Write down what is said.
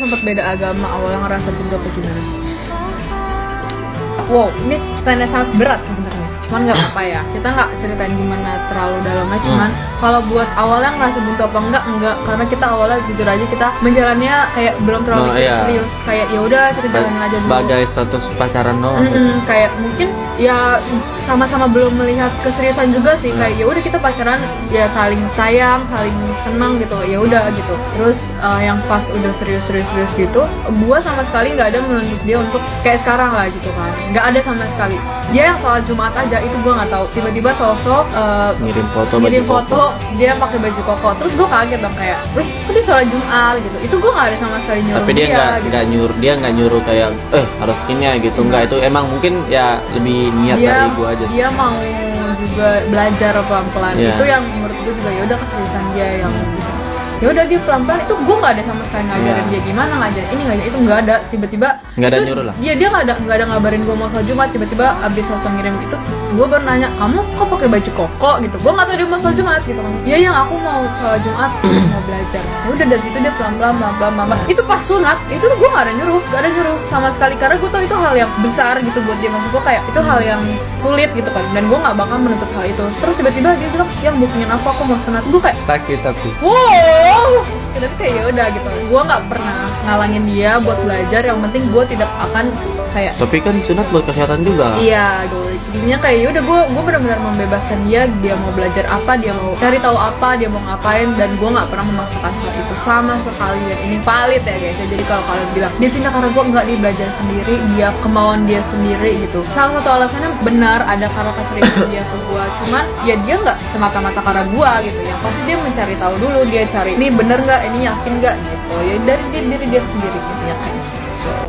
sempat beda agama awalnya ngerasa buntu apa gimana? Wow, ini pertanyaan sangat berat sebenarnya. Cuman nggak apa-apa ya. Kita nggak ceritain gimana terlalu dalamnya. Cuman kalau buat awalnya ngerasa buntu apa enggak, karena kita awalnya jujur aja kita menjalannya kayak belum terlalu serius. Kayak ya udah kita jalanin aja dulu. Sebagai status pacaran doang. Kayak mungkin ya sama-sama belum melihat keseriusan juga sih. Kayak ya udah kita pacaran ya saling sayang, saling senang gitu. Ya udah gitu. Terus yang pas udah serius gitu, gua sama sekali nggak ada menuntut dia untuk kayak sekarang lah gitu kan. Nggak ada sama sekali. Dia yang sholat Jumat aja itu gue nggak tahu. Tiba-tiba sosok ngirim foto dia pakai baju koko. Terus gue kaget dong kayak, wih, kok dia sholat Jumat gitu. Itu gue nggak ada sama sekali nyuruh. Tapi dia nggak nyuruh kayak harus ini ya gitu. Enggak, itu emang mungkin ya lebih niat dari gue aja sih. Dia mau juga belajar pelan-pelan. Itu yang menurut gue juga ya udah keseriusan dia yang gitu. Ya udah dia pelan-pelan, itu gue nggak ada sama sekali ngajarin dia gimana, ngajarin ini ngajarin itu, nggak ada. Tiba-tiba nggak ada nyuruh lah. Dia nggak ada ngabarin gue mau sholat Jumat. Tiba-tiba abis sosok ngirim itu, gue baru nanya, kamu kok pakai baju koko gitu. Gue nggak tahu dia mau sholat Jumat gitu kan. Iya yang aku mau sholat Jumat, mau belajar. Ya udah dari situ dia pelan-pelan. Itu pas sunat itu tuh gue nggak ada nyuruh sama sekali, karena gue tau itu hal yang besar gitu buat dia. Maksud gue kayak itu hal yang sulit gitu kan, dan gue nggak bakal menuntut hal itu. Terus tiba-tiba dia bilang, yang buktiin apa, aku mau sunat. Gue kayak sakit tapi tapi kayak ya udah gitu. Gue nggak pernah ngalangin dia buat belajar. Yang penting gue tidak akan kayak. Tapi kan sunat buat kesehatan juga. Iya, gitu. Intinya kayak ya udah gue benar-benar membebaskan dia. Dia mau belajar apa, dia mau cari tahu apa, dia mau ngapain, dan gue nggak pernah memaksakan hal itu sama sekali. Dan ini valid ya guys ya. Jadi kalau kalian bilang dia pindah karena gue nggak, dia belajar sendiri, dia kemauan dia sendiri gitu. Salah satu alasannya benar, ada karena keseriusan dia ke gue. Cuman ya dia nggak semata-mata karena gue gitu. Yang pasti dia mencari tahu dulu, dia cari ini bener nggak, ini yakin nggak gitu. Ya dari diri dia sendiri gitu ya kayak. So.